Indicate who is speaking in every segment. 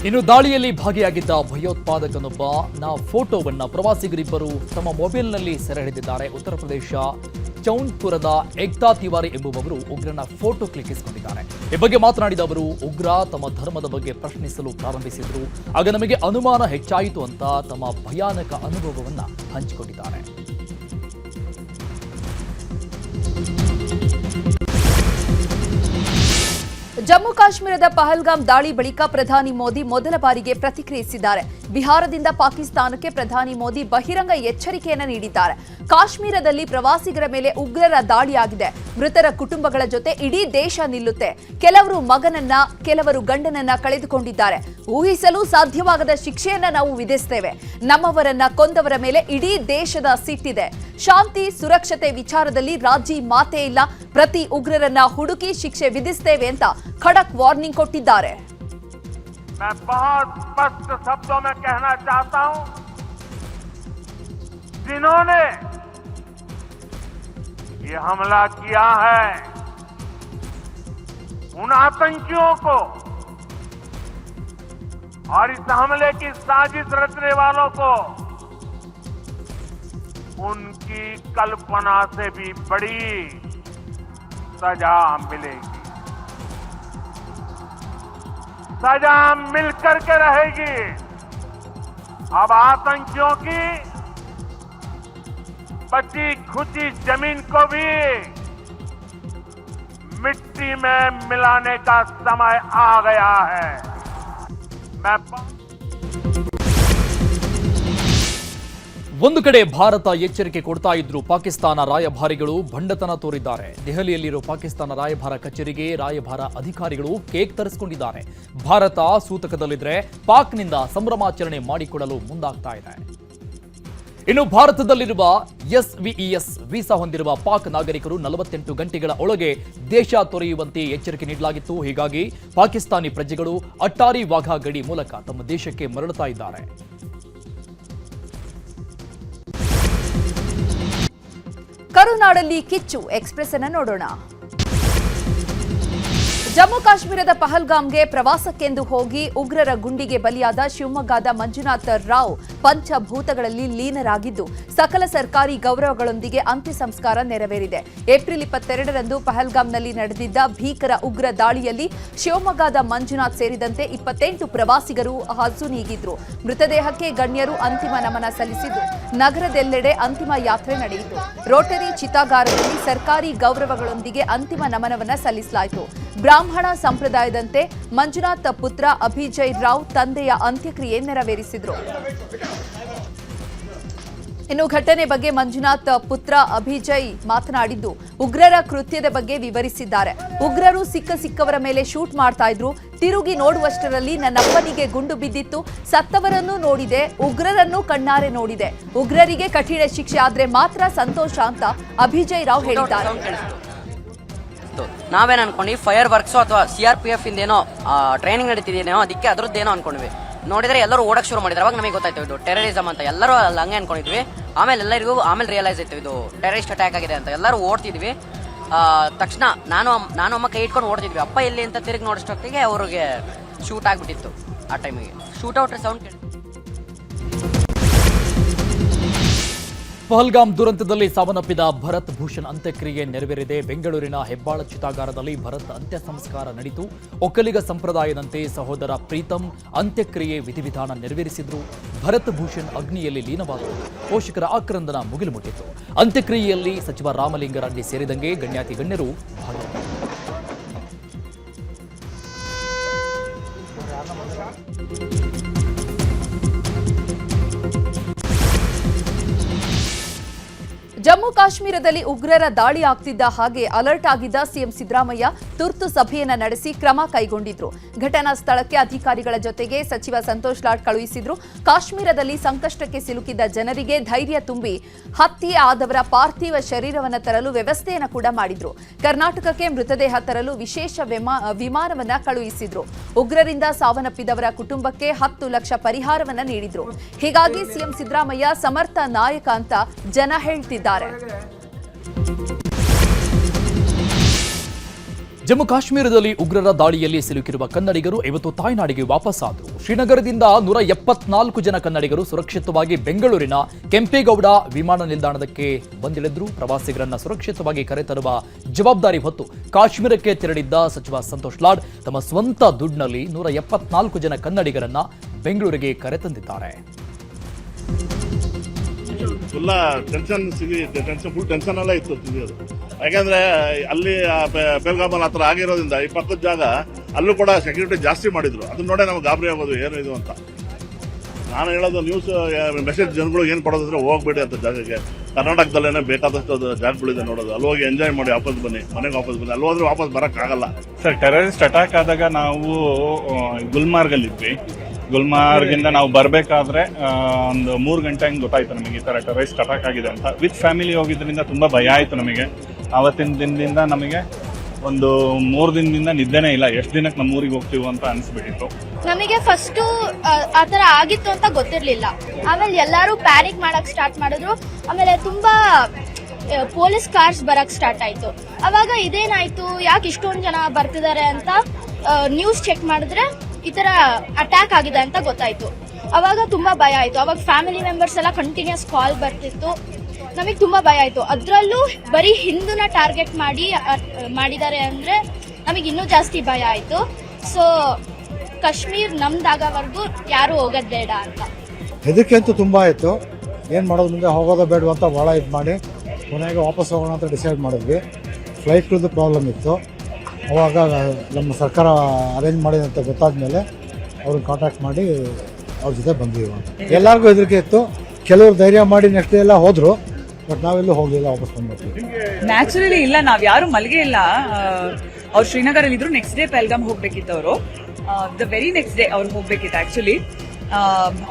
Speaker 1: ಇನ್ನು ದಾಳಿಯಲ್ಲಿ ಭಾಗಿಯಾಗಿದ್ದ ಭಯೋತ್ಪಾದಕನೊಬ್ಬನ ಫೋಟೋವನ್ನ ಪ್ರವಾಸಿಗರಿಬ್ಬರು ತಮ್ಮ ಮೊಬೈಲ್ನಲ್ಲಿ ಸೆರೆ ಹಿಡಿದಿದ್ದಾರೆ. ಉತ್ತರ ಪ್ರದೇಶ ಚೌನ್ಪುರದ ಏಕ್ತಾ ತಿವಾರಿ ಎಂಬುವವರು ಉಗ್ರನ ಫೋಟೋ ಕ್ಲಿಕ್ಕಿಸಿಕೊಂಡಿದ್ದಾರೆ. ಈ ಬಗ್ಗೆ ಮಾತನಾಡಿದ ಅವರು, ಉಗ್ರ ತಮ್ಮ ಧರ್ಮದ ಬಗ್ಗೆ ಪ್ರಶ್ನಿಸಲು ಪ್ರಾರಂಭಿಸಿದ್ರು. ಆಗ ನಮಗೆ ಅನುಮಾನ ಹೆಚ್ಚಾಯಿತು ಅಂತ ತಮ್ಮ ಭಯಾನಕ ಅನುಭವವನ್ನ ಹಂಚಿಕೊಂಡಿದ್ದಾರೆ.
Speaker 2: ಜಮ್ಮು ಕಾಶ್ಮೀರದ ಪಹಲ್ಗಾಮ್ ದಾಳಿ ಬಳಿಕ ಪ್ರಧಾನಿ ಮೋದಿ ಮೊದಲ ಬಾರಿಗೆ ಪ್ರತಿಕ್ರಿಯಿಸಿದ್ದಾರೆ. ಬಿಹಾರದಿಂದ ಪಾಕಿಸ್ತಾನಕ್ಕೆ ಪ್ರಧಾನಿ ಮೋದಿ ಬಹಿರಂಗ ಎಚ್ಚರಿಕೆಯನ್ನು ನೀಡಿದ್ದಾರೆ. ಕಾಶ್ಮೀರದಲ್ಲಿ ಪ್ರವಾಸಿಗರ ಮೇಲೆ ಉಗ್ರರ ದಾಳಿಯಾಗಿದೆ. ಮೃತರ ಕುಟುಂಬಗಳ ಜೊತೆ ಇಡೀ ದೇಶ ನಿಲ್ಲುತ್ತೆ. ಕೆಲವರು ಮಗನನ್ನ, ಕೆಲವರು ಗಂಡನನ್ನ ಕಳೆದುಕೊಂಡಿದ್ದಾರೆ. ಊಹಿಸಲು ಸಾಧ್ಯವಾಗದ ಶಿಕ್ಷೆಯನ್ನ ನಾವು ವಿಧಿಸ್ತೇವೆ. ನಮ್ಮವರನ್ನ ಕೊಂದವರ ಮೇಲೆ ಇಡೀ ದೇಶದ ಸಿಟ್ಟಿದೆ. ಶಾಂತಿ ಸುರಕ್ಷತೆ ವಿಚಾರದಲ್ಲಿ ರಾಜಿ ಮಾತೇ ಇಲ್ಲ. ಪ್ರತಿ ಉಗ್ರರನ್ನ ಹುಡುಕಿ ಶಿಕ್ಷೆ ವಿಧಿಸ್ತೇವೆ ಅಂತ ಖಡಕ್ ವಾರ್ನಿಂಗ್ ಕೊಟ್ಟಿದ್ದಾರೆ.
Speaker 3: मैं बहुत स्पष्ट शब्दों में कहना चाहता हूं, जिन्होंने ये हमला किया है उन आतंकियों को और इस हमले की साजिश रचने वालों को उनकी कल्पना से भी बड़ी सजा मिलेगी. सजा मिलकर के रहेगी. अब आतंकियों की बची खुची जमीन को भी मिट्टी में मिलाने का समय आ गया है.
Speaker 1: ಒಂದು ಕಡೆ ಭಾರತ ಎಚ್ಚರಿಕೆ ಕೊಡ್ತಾ ಇದ್ರು, ಪಾಕಿಸ್ತಾನ ರಾಯಭಾರಿಗಳು ಭಂಡತನ ತೋರಿದ್ದಾರೆ. ದೆಹಲಿಯಲ್ಲಿರೋ ಪಾಕಿಸ್ತಾನ ರಾಯಭಾರ ಕಚೇರಿಗೆ ರಾಯಭಾರ ಅಧಿಕಾರಿಗಳು ಕೇಕ್ ತರಿಸಿಕೊಂಡಿದ್ದಾರೆ. ಭಾರತ ಸೂತಕದಲ್ಲಿದ್ರೆ ಪಾಕ್ನಿಂದ ಸಂಭ್ರಮಾಚರಣೆ ಮಾಡಿಕೊಡಲು ಮುಂದಾಗ್ತಾ ಇದೆ. ಇನ್ನು ಭಾರತದಲ್ಲಿರುವ ಎಸ್ವಿಇಎಸ್ ವೀಸಾ ಹೊಂದಿರುವ ಪಾಕ್ ನಾಗರಿಕರು 48 ಗಂಟೆಗಳ ಒಳಗೆ ದೇಶ ತೊರೆಯುವಂತೆ ಎಚ್ಚರಿಕೆ ನೀಡಲಾಗಿತ್ತು. ಹೀಗಾಗಿ ಪಾಕಿಸ್ತಾನಿ ಪ್ರಜೆಗಳು ಅಟ್ಟಾರಿ ವಾಘಾ ಗಡಿ ಮೂಲಕ ತಮ್ಮ ದೇಶಕ್ಕೆ ಮರಳುತ್ತಾ ಇದ್ದಾರೆ.
Speaker 2: ಕರುನಾಡಲ್ಲಿ ಕಿಚ್ಚು ಎಕ್ಸ್‌ಪ್ರೆಸ್ ಅನ್ನು ನೋಡೋಣ. ಜಮ್ಮು ಕಾಶ್ಮೀರದ ಪಹಲ್ಗಾಮ್ಗೆ ಪ್ರವಾಸಕ್ಕೆಂದು ಹೋಗಿ ಉಗ್ರರ ಗುಂಡಿಗೆ ಬಲಿಯಾದ ಶಿವಮೊಗ್ಗದ ಮಂಜುನಾಥ ರಾವ್ ಪಂಚಭೂತಗಳಲ್ಲಿ ಲೀನರಾಗಿದ್ದು ಸಕಲ ಸರ್ಕಾರಿ ಗೌರವಗಳೊಂದಿಗೆ ಅಂತ್ಯ ಸಂಸ್ಕಾರ ನೆರವೇರಿದೆ. ಏಪ್ರಿಲ್ 22ರಂದು ಪಹಲ್ಗಾಮ್ನಲ್ಲಿ ನಡೆದಿದ್ದ ಭೀಕರ ಉಗ್ರ ದಾಳಿಯಲ್ಲಿ ಶಿವಮೊಗ್ಗದ ಮಂಜುನಾಥ್ ಸೇರಿದಂತೆ 28 ಪ್ರವಾಸಿಗರು ಹಸು ನೀಗಿದ್ರು. ಮೃತದೇಹಕ್ಕೆ ಗಣ್ಯರು ಅಂತಿಮ ನಮನ ಸಲ್ಲಿಸಿದ್ದು ನಗರದೆಲ್ಲೆಡೆ ಅಂತಿಮ ಯಾತ್ರೆ ನಡೆಯಿತು. ರೋಟರಿ ಚಿತಾಗಾರದಲ್ಲಿ ಸರ್ಕಾರಿ ಗೌರವಗಳೊಂದಿಗೆ ಅಂತಿಮ ನಮನವನ್ನ ಸಲ್ಲಿಸಲಾಯಿತು. ಬ್ರಾಹ್ಮಣ ಸಂಪ್ರದಾಯದಂತೆ ಮಂಜುನಾಥ್ ಪುತ್ರ ಅಭಿಜಯ್ ರಾವ್ ತಂದೆಯ ಅಂತ್ಯಕ್ರಿಯೆ ನೆರವೇರಿಸಿದರು. ಇನ್ನು ಘಟನೆ ಬಗ್ಗೆ ಮಂಜುನಾಥ್ ಪುತ್ರ ಅಭಿಜಯ್ ಮಾತನಾಡಿದ್ದು, ಉಗ್ರರ ಕೃತ್ಯದ ಬಗ್ಗೆ ವಿವರಿಸಿದ್ದಾರೆ. ಉಗ್ರರು ಸಿಕ್ಕವರ ಮೇಲೆ ಶೂಟ್ ಮಾಡ್ತಾ ಇದ್ರು. ತಿರುಗಿ ನೋಡುವಷ್ಟರಲ್ಲಿ ನನ್ನಪ್ಪನಿಗೆ ಗುಂಡು ಬಿದ್ದಿತ್ತು. ಸತ್ತವರನ್ನು ನೋಡಿದೆ, ಉಗ್ರರನ್ನು ಕಣ್ಣಾರೆ ನೋಡಿದೆ. ಉಗ್ರರಿಗೆ ಕಠಿಣ ಶಿಕ್ಷೆ ಆದ್ರೆ ಮಾತ್ರ ಸಂತೋಷ ಅಂತ ಅಭಿಜಯ್ ರಾವ್ ಹೇಳಿದ್ದಾರೆ.
Speaker 4: ನಾವೇನು ಅನ್ಕೊಂಡ್ವಿ, ಫೈರ್ ವರ್ಕ್ಸು ಅಥವಾ CRPF ಇಂದೇನೋ ಟ್ರೈನಿಂಗ್ ನಡೀತಿದೇನೋ, ಅದಕ್ಕೆ ಅದ್ರದ್ದೇನೋ ಅನ್ಕೊಂಡ್ವಿ. ನೋಡಿದ್ರೆ ಎಲ್ಲರೂ ಓಡಕ್ ಶುರು ಮಾಡಿದ್ರು. ಅವಾಗ ನಮಗೆ ಗೊತ್ತಾಯ್ತು ಇದು ಟೆರರಿಸಮ್ ಅಂತ. ಎಲ್ಲರೂ ಅಲ್ಲಿ ಹಂಗೆ ಅನ್ಕೊಂಡಿದ್ವಿ. ಆಮೇಲೆ ರಿಯಲೈಸ್ ಆಯ್ತು ಇದು ಟೆರರಿಸ್ಟ್ ಅಟ್ಯಾಕ್ ಆಗಿದೆ ಅಂತ. ಎಲ್ಲರೂ ಓಡ್ತಿದ್ವಿ. ತಕ್ಷಣ ನಾನು ಅಮ್ಮ ಕೈ ಇಟ್ಕೊಂಡು ಓಡ್ತಿದ್ವಿ. ಅಪ್ಪ ಎಲ್ಲಿ ಅಂತ ತಿರುಗಿ ನೋಡಿಷ್ಟೊತ್ತಿಗೆ ಅವ್ರಿಗೆ ಶೂಟ್ ಆಗ್ಬಿಟ್ಟಿತ್ತು. ಆ ಟೈಮಿಗೆ ಶೂಟ್ ಔಟ್ ಸೌಂಡ್ ಕೇಳಿ.
Speaker 1: ಪಹಲ್ಗಾಮ್ ದುರಂತದಲ್ಲಿ ಸಾವನ್ನಪ್ಪಿದ ಭರತ್ ಭೂಷಣ್ ಅಂತ್ಯಕ್ರಿಯೆ ನೆರವೇರಿದೆ. ಬೆಂಗಳೂರಿನ ಹೆಬ್ಬಾಳ ಚಿತಾಗಾರದಲ್ಲಿ ಭರತ್ ಅಂತ್ಯ ಸಂಸ್ಕಾರ ನಡೆಯಿತು. ಒಕ್ಕಲಿಗ ಸಂಪ್ರದಾಯದಂತೆ ಸಹೋದರ ಪ್ರೀತಂ ಅಂತ್ಯಕ್ರಿಯೆ ವಿಧಿವಿಧಾನ ನೆರವೇರಿಸಿದ್ರು. ಭರತ್ ಭೂಷಣ್ ಅಗ್ನಿಯಲ್ಲಿ ಲೀನವಾದರು. ಪೋಷಕರ ಆಕ್ರಂದನ ಮುಗಿಲು ಮುಟ್ಟಿತ್ತು. ಅಂತ್ಯಕ್ರಿಯೆಯಲ್ಲಿ ಸಚಿವ ರಾಮಲಿಂಗಾರೆಡ್ಡಿ ಸೇರಿದಂತೆ ಗಣ್ಯಾತಿ ಗಣ್ಯರು ಭಾಗವಹಿಸಿದರು.
Speaker 2: ಜಮ್ಮು ಕಾಶ್ಮೀರದಲ್ಲಿ ಉಗ್ರರ ದಾಳಿ ಆಗ್ತಿದ್ದ ಹಾಗೆ ಅಲರ್ಟ್ ಆಗಿದ್ದ ಸಿಎಂ ಸಿದ್ದರಾಮಯ್ಯ ತುರ್ತು ಸಭೆಯನ್ನ ನಡೆಸಿ ಕ್ರಮ ಕೈಗೊಂಡಿದ್ರು. ಘಟನಾ ಸ್ಥಳಕ್ಕೆ ಅಧಿಕಾರಿಗಳ ಜೊತೆಗೆ ಸಚಿವ ಸಂತೋಷ್ ಲಾಡ್ ಕಳುಹಿಸಿದ್ರು. ಕಾಶ್ಮೀರದಲ್ಲಿ ಸಂಕಷ್ಟಕ್ಕೆ ಸಿಲುಕಿದ್ದ ಜನರಿಗೆ ಧೈರ್ಯ ತುಂಬಿ ಹತ್ಯೆ ಆದವರ ಪಾರ್ಥಿವ ಶರೀರವನ್ನು ತರಲು ವ್ಯವಸ್ಥೆಯನ್ನು ಕೂಡ ಮಾಡಿದ್ರು. ಕರ್ನಾಟಕಕ್ಕೆ ಮೃತದೇಹ ತರಲು ವಿಶೇಷ ವಿಮಾನವನ್ನ ಕಳುಹಿಸಿದ್ರು. ಉಗ್ರರಿಂದ ಸಾವನ್ನಪ್ಪಿದವರ ಕುಟುಂಬಕ್ಕೆ 10 ಲಕ್ಷ ಪರಿಹಾರವನ್ನ ನೀಡಿದ್ರು. ಹೀಗಾಗಿ ಸಿಎಂ ಸಿದ್ದರಾಮಯ್ಯ ಸಮರ್ಥ ನಾಯಕ ಅಂತ ಜನ ಹೇಳ್ತಿದ್ದಾರೆ.
Speaker 1: ಜಮ್ಮು ಕಾಶ್ಮೀರದಲ್ಲಿ ಉಗ್ರರ ದಾಳಿಯಲ್ಲಿ ಸಿಲುಕಿರುವ ಕನ್ನಡಿಗರು ಇವತ್ತು ತಾಯ್ನಾಡಿಗೆ ವಾಪಸ್ಸಾದರು. ಶ್ರೀನಗರದಿಂದ 174 ಜನ ಕನ್ನಡಿಗರು ಸುರಕ್ಷಿತವಾಗಿ ಬೆಂಗಳೂರಿನ ಕೆಂಪೇಗೌಡ ವಿಮಾನ ನಿಲ್ದಾಣಕ್ಕೆ ಬಂದಿಳಿದ್ರು. ಪ್ರವಾಸಿಗರನ್ನ ಸುರಕ್ಷಿತವಾಗಿ ಕರೆತರುವ ಜವಾಬ್ದಾರಿ ಹೊತ್ತು ಕಾಶ್ಮೀರಕ್ಕೆ ತೆರಳಿದ್ದ ಸಚಿವ ಸಂತೋಷ್ ಲಾಡ್ ತಮ್ಮ ಸ್ವಂತ ದುಡ್ಡಿನಲ್ಲಿ 174 ಜನ ಕನ್ನಡಿಗರನ್ನ ಬೆಂಗಳೂರಿಗೆ ಕರೆತಂದಿದ್ದಾರೆ.
Speaker 5: ಫುಲ್ಲ ಟೆನ್ಷನ್ ಫುಲ್ ಟೆನ್ಷನ್ ಎಲ್ಲ ಇತ್ತು ಸಿಗೋದು. ಯಾಕಂದ್ರೆ ಅಲ್ಲಿ ಪೆಲ್ಗಾಮಲ್ ಹತ್ರ ಆಗಿರೋದ್ರಿಂದ ಈ ಪಕ್ಕದ ಜಾಗ ಅಲ್ಲೂ ಕೂಡ ಸೆಕ್ಯೂರಿಟಿ ಜಾಸ್ತಿ ಮಾಡಿದ್ರು. ಅದನ್ನ ನೋಡೇ ನಮ್ಗೆ ಗಾಬರಿ ಆಗೋದು ಏನು ಇದು ಅಂತ. ನಾನು ಹೇಳೋದು ನ್ಯೂಸ್ ಮೆಸೇಜ್ ಜನಗಳು ಏನು ಕೊಡೋದಂದ್ರೆ ಹೋಗ್ಬೇಡಿ ಅಂತ ಜಾಗಕ್ಕೆ. ಕರ್ನಾಟಕದಲ್ಲೇನೆ ಬೇಕಾದಷ್ಟು ಜಾಗಗಳಿದೆ ನೋಡೋದು. ಅಲ್ಲಿ ಹೋಗಿ ಎಂಜಾಯ್ ಮಾಡಿ ವಾಪಸ್ ಬನ್ನಿ, ಮನೆಗೆ ವಾಪಸ್ ಬನ್ನಿ. ಅಲ್ಲಿ ಹೋದ್ರೆ ವಾಪಸ್ ಬರೋಕ್ಕಾಗಲ್ಲ.
Speaker 6: ಸರ್, ಟೆರರಿಸ್ಟ್ ಅಟ್ಯಾಕ್ ಆದಾಗ ನಾವು ಗುಲ್ಮಾರ್ಗಲ್ಲಿದ್ವಿ. ಗುಲ್ಮಾರ್ಗಿಂದ ನಾವು ಬರಬೇಕಾದ್ರೆ ಒಂದು 3 ಗಂಟೆ ಹಂಗೆ ಗೊತ್ತಾಯ್ತು ನಮಗೆ ಈ ಥರ ಟೆರರಿಸ್ಟ್ ಅಟ್ಯಾಕ್ ಆಗಿದೆ ಅಂತ. ವಿತ್ ಫ್ಯಾಮಿಲಿ ಹೋಗಿದ್ರಿಂದ ತುಂಬ ಭಯ ಆಯಿತು ನಮಗೆ. ಆವತ್ತಿನ ದಿನದಿಂದ ನಮಗೆ ಒಂದು 3 ದಿನದಿಂದ ನಿದ್ದೆನೇ ಇಲ್ಲ. ಎಷ್ಟು ದಿನಕ್ಕೆ ನಮ್ಮ ಊರಿಗೆ ಹೋಗ್ತೀವಿ ಅಂತ ಅನಿಸ್ಬಿಟ್ಟಿತ್ತು.
Speaker 7: ನಮಗೆ ಫಸ್ಟು ಆ ಥರ ಆಗಿತ್ತು ಅಂತ ಗೊತ್ತಿರಲಿಲ್ಲ. ಆಮೇಲೆ ಎಲ್ಲರೂ ಪ್ಯಾನಿಕ್ ಮಾಡಕ್ ಸ್ಟಾರ್ಟ್ ಮಾಡಿದ್ರು. ಆಮೇಲೆ ತುಂಬಾ ಪೊಲೀಸ್ ಕಾರ್ಸ್ ಬರಕ್ ಸ್ಟಾರ್ಟ್ ಆಯ್ತು. ಅವಾಗ ಇದೇನಾಯ್ತು, ಯಾಕೆ ಇಷ್ಟೊಂದು ಜನ ಬರ್ತಿದ್ದಾರೆ ಅಂತ ನ್ಯೂಸ್ ಚೆಕ್ ಮಾಡಿದ್ರೆ ಈ ತರ ಅಟ್ಯಾಕ್ ಆಗಿದೆ ಅಂತ ಗೊತ್ತಾಯ್ತು. ಅವಾಗ ತುಂಬಾ ಭಯ ಆಯ್ತು. ಅವಾಗ ಫ್ಯಾಮಿಲಿ ಮೆಂಬರ್ಸ್ ಎಲ್ಲ ಕಂಟಿನ್ಯೂಸ್ ಕಾಲ್ ಬರ್ತಿತ್ತು. ನಮಗೆ ತುಂಬಾ ಭಯ ಆಯ್ತು. ಅದ್ರಲ್ಲೂ ಬರೀ ಹಿಂದೂನ ಟಾರ್ಗೆಟ್ ಮಾಡಿದ್ದಾರೆ ಅಂದ್ರೆ ನಮಗೆ ಇನ್ನೂ ಜಾಸ್ತಿ ಭಯ ಆಯ್ತು. ಸೊ ಕಾಶ್ಮೀರ್ ನಮ್ದಾಗವರೆಗೂ ಯಾರು ಹೋಗೋದ್ ಬೇಡ ಅಂತ
Speaker 8: ಹೆದರಿಕೆ ಅಂತೂ ತುಂಬಾ ಆಯ್ತು. ಏನ್ ಮಾಡೋದು, ಮುಂದೆ ಹೋಗೋದು ಬೇಡ ಅಂತ ಬಹಳ ಇದು ಮಾಡಿ ಕೊನೆಗೆ ವಾಪಸ್ ಹೋಗೋಣ ಅಂತ ಡಿಸೈಡ್ ಮಾಡಿದ್ವಿ. ಫ್ಲೈಟ್ಗಳದ್ದು ಪ್ರಾಬ್ಲಮ್ ಇತ್ತು. ಅವಾಗ ನಮ್ಮ ಸರ್ಕಾರ ಅರೇಂಜ್ ಮಾಡಿದೆ ಅಂತ ಗೊತ್ತಾದ್ಮೇಲೆ ಅವ್ರನ್ನ ಕಾಂಟ್ಯಾಕ್ಟ್ ಮಾಡಿ ಅವ್ರ ಜೊತೆ ಬಂದ್ವಿ. ಎಲ್ಲರಿಗೂ ಹೆದರಿಕೆ ಇತ್ತು. ಕೆಲವರು ಧೈರ್ಯ ಮಾಡಿ ನೆಕ್ಸ್ಟ್ ಡೇ ಎಲ್ಲ ಹೋದ್ರು. ಬಟ್ ನಾವೆಲ್ಲೂ ಹೋಗಲಿಲ್ಲ, ವಾಪಸ್ ಬಂದ್ಬಿಟ್ವಿ.
Speaker 9: ನ್ಯಾಚುರಲಿ ಇಲ್ಲ, ನಾವ್ ಯಾರು ಮಲ್ಗೆ ಇಲ್ಲ. ಅವ್ರು ಶ್ರೀನಗರಲ್ಲಿ ಇದ್ರು. ನೆಕ್ಸ್ಟ್ ಡೇ ಪೆಲ್ಗಾಮ್ ಹೋಗ್ಬೇಕಿತ್ತು ಅವರು. ದ ವೆರಿ ನೆಕ್ಸ್ಟ್ ಡೇ ಅವ್ರು ಹೋಗ್ಬೇಕಿತ್ತು ಆಕ್ಚುಲಿ.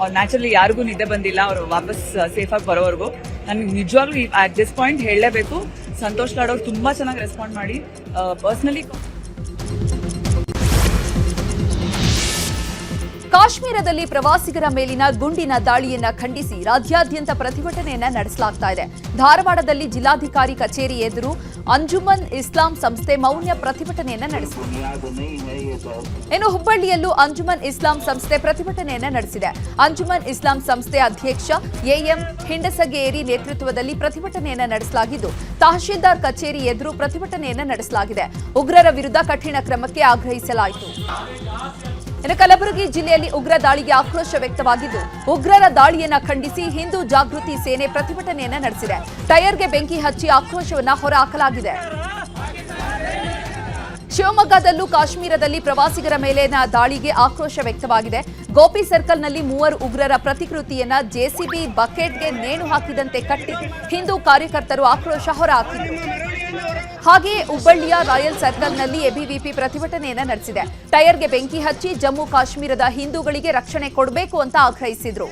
Speaker 9: ಅವ್ರು ನ್ಯಾಚುರಲಿ ಯಾರಿಗೂ ನಿದ್ದೆ ಬಂದಿಲ್ಲ. ಅವರು ವಾಪಸ್ ಸೇಫ್ ಆಗಿ ಬರೋವರೆಗೂ. ನನ್ಗೆ ನಿಜವಾಗ್ಲೂ ಅಟ್ ದಿಸ್ ಪಾಯಿಂಟ್ ಹೇಳಲೇಬೇಕು, ಸಂತೋಷ್ ಲಾಡ್ ಅವ್ರು ತುಂಬಾ ಚೆನ್ನಾಗಿ ರೆಸ್ಪಾಂಡ್ ಮಾಡಿ ಪರ್ಸನಲಿ.
Speaker 2: ಕಾಶ್ಮೀರದಲ್ಲಿ ಪ್ರವಾಸಿಗರ ಮೇಲಿನ ಗುಂಡಿನ ದಾಳಿಯನ್ನ ಖಂಡಿಸಿ ರಾಜ್ಯಾದ್ಯಂತ ಪ್ರತಿಭಟನೆಯನ್ನ ನಡೆಸಲಾಗ್ತಾ ಇದೆ. ಧಾರವಾಡದಲ್ಲಿ ಜಿಲ್ಲಾಧಿಕಾರಿ ಕಚೇರಿ ಎದುರು ಅಂಜುಮನ್ ಇಸ್ಲಾಂ ಸಂಸ್ಥೆ ಮೌನ ಪ್ರತಿಭಟನೆಯನ್ನ ನಡೆಸಿದೆ. ಇನ್ನು ಹುಬ್ಬಳ್ಳಿಯಲ್ಲೂ ಅಂಜುಮನ್ ಇಸ್ಲಾಂ ಸಂಸ್ಥೆ ಪ್ರತಿಭಟನೆಯನ್ನ ನಡೆಸಿದೆ. ಅಂಜುಮನ್ ಇಸ್ಲಾಂ ಸಂಸ್ಥೆ ಅಧ್ಯಕ್ಷ ಎಎಂ ಹಿಂಡಸಗೇರಿ ನೇತೃತ್ವದಲ್ಲಿ ಪ್ರತಿಭಟನೆಯನ್ನ ನಡೆಸಲಾಗಿದ್ದು, ತಹಶೀಲ್ದಾರ್ ಕಚೇರಿ ಎದುರು ಪ್ರತಿಭಟನೆಯನ್ನ ನಡೆಸಲಾಗಿದೆ. ಉಗ್ರರ ವಿರುದ್ಧ ಕಠಿಣ ಕ್ರಮಕ್ಕೆ ಆಗ್ರಹಿಸಲಾಯಿತು. ಇನ್ನು ಕಲಬುರಗಿ ಜಿಲ್ಲೆಯಲ್ಲಿ ಉಗ್ರ ದಾಳಿಗೆ ಆಕ್ರೋಶ ವ್ಯಕ್ತವಾಗಿದ್ದು, ಉಗ್ರರ ದಾಳಿಯನ್ನ ಖಂಡಿಸಿ ಹಿಂದೂ ಜಾಗೃತಿ ಸೇನೆ ಪ್ರತಿಭಟನೆಯನ್ನ ನಡೆಸಿದೆ. ಟೈರ್ಗೆ ಬೆಂಕಿ ಹಚ್ಚಿ ಆಕ್ರೋಶವನ್ನ ಹೊರಹಾಕಲಾಗಿದೆ. ಶಿವಮೊಗ್ಗದಲ್ಲೂ ಕಾಶ್ಮೀರದಲ್ಲಿ ಪ್ರವಾಸಿಗರ ಮೇಲಿನ ದಾಳಿಗೆ ಆಕ್ರೋಶ ವ್ಯಕ್ತವಾಗಿದೆ. ಗೋಪಿ ಸರ್ಕಲ್ನಲ್ಲಿ 3 ಉಗ್ರರ ಪ್ರತಿಕೃತಿಯನ್ನ ಜೆಸಿಬಿ ಬಕೆಟ್ಗೆ ನೇಣು ಹಾಕಿದಂತೆ ಕಟ್ಟಿ ಹಿಂದೂ ಕಾರ್ಯಕರ್ತರು ಆಕ್ರೋಶ ಹೊರಹಾಕಿದರು. ಹಾಗೆಯೇ ಹುಬ್ಬಳ್ಳಿಯ ರಾಯಲ್ ಸರ್ಕಲ್ನಲ್ಲಿ ಎಬಿವಿಪಿ ಪ್ರತಿಭಟನೆಯನ್ನ ನಡೆಸಿದೆ. ಟೈರ್ಗೆ ಬೆಂಕಿ ಹಚ್ಚಿ ಜಮ್ಮು ಕಾಶ್ಮೀರದ ಹಿಂದೂಗಳಿಗೆ ರಕ್ಷಣೆ ಕೊಡಬೇಕು ಅಂತ ಆಗ್ರಹಿಸಿದ್ರು.